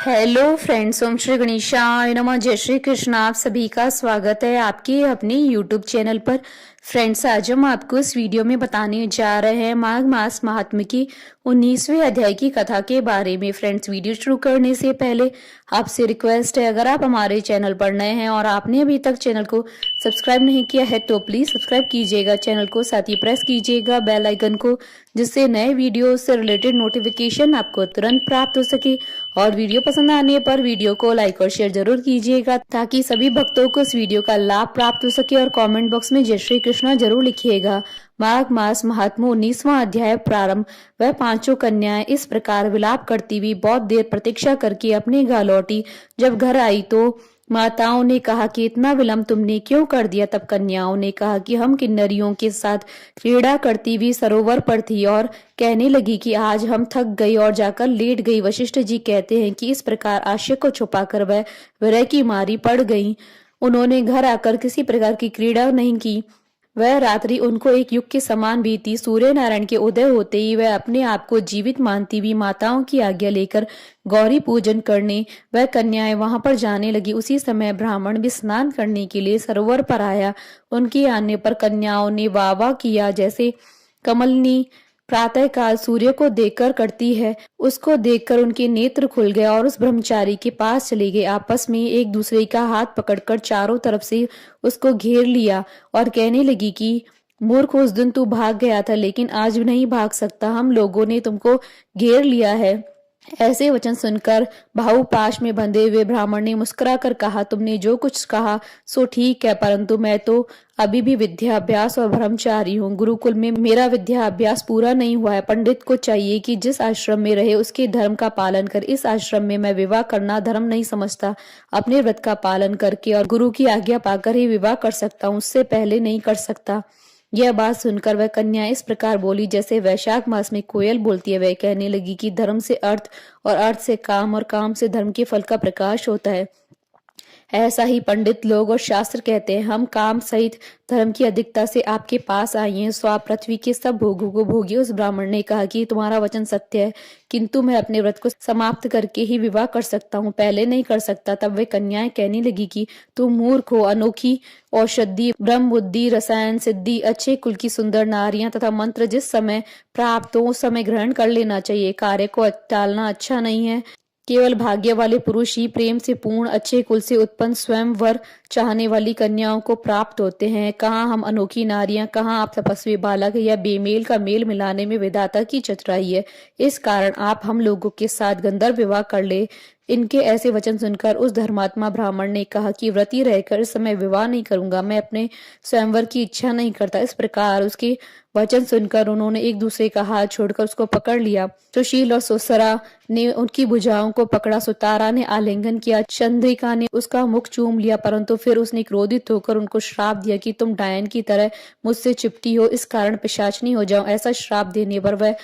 Hello friends, ओम श्री गणेशाय नमः। जय श्री कृष्ण। आप सभी का स्वागत है आपके अपने यूट्यूब चैनल पर। फ्रेंड्स, आज हम आपको इस वीडियो में बताने जा रहे हैं माघ मास महात्म्य की 19वें अध्याय की कथा के बारे में। फ्रेंड्स, वीडियो शुरू करने से पहले आपसे रिक्वेस्ट है, अगर आप हमारे चैनल पर नए हैं और आपने अभी तक चैनल को सब्सक्राइब नहीं किया है तो प्लीज सब्सक्राइब कीजिएगा चैनल को, साथ ही प्रेस कीजिएगा बेल आइकन को, जिससे नए वीडियो से रिलेटेड नोटिफिकेशन आपको तुरंत प्राप्त हो सके। और वीडियो पसंद आने पर वीडियो को लाइक और शेयर जरूर कीजिएगा ताकि सभी भक्तों को इस वीडियो का लाभ प्राप्त हो सके। और कमेंट बॉक्स में जय श्री कृष्णा जरूर लिखिएगा। माघ मास महात्म्य 19वां अध्याय प्रारंभ। वह पांचों कन्याएं इस प्रकार विलाप करती हुई बहुत देर प्रतीक्षा करके अपने घर लौटी। जब घर आई तो माताओं ने कहा कि इतना विलंब तुमने क्यों कर दिया। तब कन्याओं ने कहा कि हम किन्नरियों के साथ क्रीड़ा करती हुई सरोवर पर थी और कहने लगी कि आज हम थक गई और जाकर लेट गई। वशिष्ठ जी कहते हैं कि इस प्रकार आशय को छुपाकर वह विरह की मारी पड़ गई। उन्होंने घर आकर किसी प्रकार की क्रीड़ा नहीं की। वह रात्रि उनको एक युग के समान बीती। सूर्य नारायण के उदय होते ही वह अपने आप को जीवित मानती हुई माताओं की आज्ञा लेकर गौरी पूजन करने वह कन्याएं वहां पर जाने लगी। उसी समय ब्राह्मण भी स्नान करने के लिए सरोवर पर आया। उनके आने पर कन्याओं ने वाह वाह किया, जैसे कमलनी प्रातः काल सूर्य को देखकर करती है। उसको देखकर उनके नेत्र खुल गए और उस ब्रह्मचारी के पास चले गए। आपस में एक दूसरे का हाथ पकड़कर चारों तरफ से उसको घेर लिया और कहने लगी कि मूर्ख, उस दिन तू भाग गया था लेकिन आज नहीं भाग सकता। हम लोगों ने तुमको घेर लिया है। ऐसे वचन सुनकर बाहुपाश में बंधे हुए ब्राह्मण ने मुस्कुराकर कहा, तुमने जो कुछ कहा सो ठीक है, परंतु मैं तो अभी भी विद्याभ्यास और ब्रह्मचारी हूँ। गुरुकुल में मेरा विद्याभ्यास पूरा नहीं हुआ है। पंडित को चाहिए कि जिस आश्रम में रहे उसके धर्म का पालन कर। इस आश्रम में मैं विवाह करना धर्म नहीं समझता। अपने व्रत का पालन करके और गुरु की आज्ञा पाकर ही विवाह कर सकता हूँ, उससे पहले नहीं कर सकता। यह बात सुनकर वह कन्या इस प्रकार बोली जैसे वैशाख मास में कोयल बोलती है। वह कहने लगी कि धर्म से अर्थ और अर्थ से काम और काम से धर्म के फल का प्रकाश होता है। ऐसा ही पंडित लोग और शास्त्र कहते हैं। हम काम सहित धर्म की अधिकता से आपके पास आए हैं, सो आप पृथ्वी के सब भोगों को भोगिए। उस ब्राह्मण ने कहा कि तुम्हारा वचन सत्य है, किंतु मैं अपने व्रत को समाप्त करके ही विवाह कर सकता हूँ, पहले नहीं कर सकता। तब वे कन्याएं कहने लगी कि तुम मूर्ख हो। अनोखी औषधि, ब्रह्म बुद्धि, रसायन सिद्धि, अच्छे कुल की सुंदर नारियां तथा मंत्र जिस समय प्राप्त हो उस समय ग्रहण कर लेना चाहिए। कार्य को टालना अच्छा नहीं है। केवल भाग्य वाले पुरुष ही प्रेम से पूर्ण अच्छे कुल से उत्पन्न स्वयं वर चाहने वाली कन्याओं को प्राप्त होते हैं। कहाँ हम अनोखी नारियां, कहाँ आप तपस्वी बालक। या बेमेल का मेल मिलाने में विधाता की चतुराई है। इस कारण आप हम लोगों के साथ गंधर्व विवाह कर ले। इनके ऐसे वचन सुनकर उस धर्मात्मा ब्राह्मण ने कहा कि व्रती रहकर इस समय विवाह नहीं करूंगा, मैं अपने स्वयंवर की इच्छा नहीं करता। इस प्रकार उसके वचन सुनकर उन्होंने एक दूसरे का हाथ छोड़कर उसको पकड़ लिया। सुशील और सुसरा ने उनकी भुजाओं को पकड़ा। सुतारा ने आलिंगन किया। चंद्रिका ने उसका मुख चूम लिया, परंतु फिर उसने क्रोधित होकर उनको श्राप दिया कि तुम डायन की तरह मुझसे चिपटी हो, इस कारण पिशाचनी हो जाओ। ऐसा श्राप देने पर वह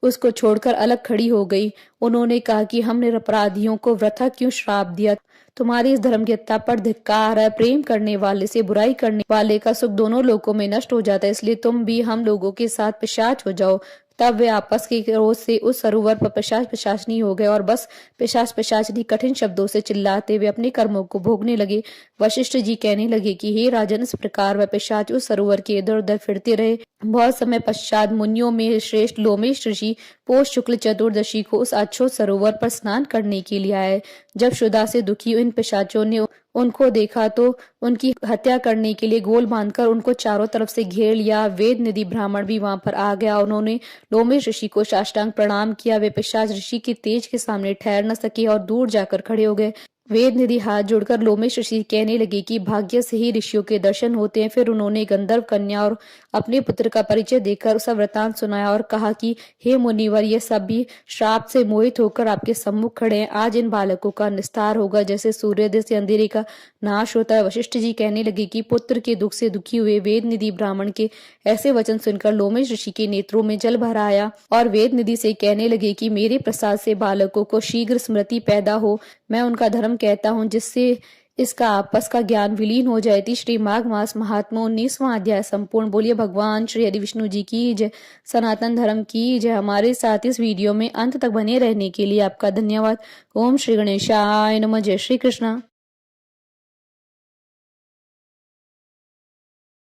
उसको छोड़कर अलग खड़ी हो गई। उन्होंने कहा कि हमने अपराधियों को वृथा क्यों श्राप दिया। तुम्हारी इस धर्मज्ञता पर धिक्कार है। प्रेम करने वाले से बुराई करने वाले का सुख दोनों लोकों में नष्ट हो जाता है, इसलिए तुम भी हम लोगों के साथ पिशाच हो जाओ। तब वे आपस के क्रोध से उस सरोवर पर पिशाच पिशाचनी हो गए और बस पिशाच पिशाचनी कठिन शब्दों से चिल्लाते हुए अपने कर्मों को भोगने लगे। वशिष्ठ जी कहने लगे कि हे राजन, इस प्रकार वह पिशाच उस सरोवर के इधर उधर फिरते रहे। बहुत समय पश्चात मुनियों में श्रेष्ठ लोमेश ऋषि पोष शुक्ल चतुर्दशी को उस अछोत सरोवर पर स्नान करने के लिए आए। जब क्षुधा से दुखी इन पिशाचों ने उनको देखा तो उनकी हत्या करने के लिए गोल बांधकर उनको चारों तरफ से घेर लिया। वेद निधि ब्राह्मण भी वहां पर आ गया। उन्होंने लोमेश ऋषि को साष्टांग प्रणाम किया। वे पिशाच ऋषि के तेज के सामने ठहर न सके और दूर जाकर खड़े हो गए। वेद निधि हाथ जोड़कर लोमेश ऋषि कहने लगे कि भाग्य से ही ऋषियों के दर्शन होते हैं। फिर उन्होंने गंधर्व कन्या और अपने पुत्र का परिचय देकर उसका वृतांत सुनाया और कहा कि हे मुनिवर, ये सभी श्राप से मोहित होकर आपके सम्मुख खड़े हैं। आज इन बालकों का निस्तार होगा, जैसे सूर्योदय से अंधेरे का नाश होता है। वशिष्ठ जी कहने लगे कि पुत्र के दुख से दुखी हुए वेद निधि ब्राह्मण के ऐसे वचन सुनकर लोमेश ऋषि के नेत्रों में जल भर आया और वेद निधि से कहने लगे कि मेरे प्रसाद से बालकों को शीघ्र स्मृति पैदा हो। मैं उनका धर्म कहता हूँ, जिससे इसका आपस का ज्ञान विलीन हो जाए। श्री माघ मास महात्मा 19वां अध्याय संपूर्ण। बोलिए भगवान श्री हरि विष्णु जी की जय, सनातन धर्म की जय। हमारे साथ इस वीडियो में अंत तक बने रहने के लिए आपका धन्यवाद। ओम श्री गणेशाय नमः। जय श्री कृष्णा।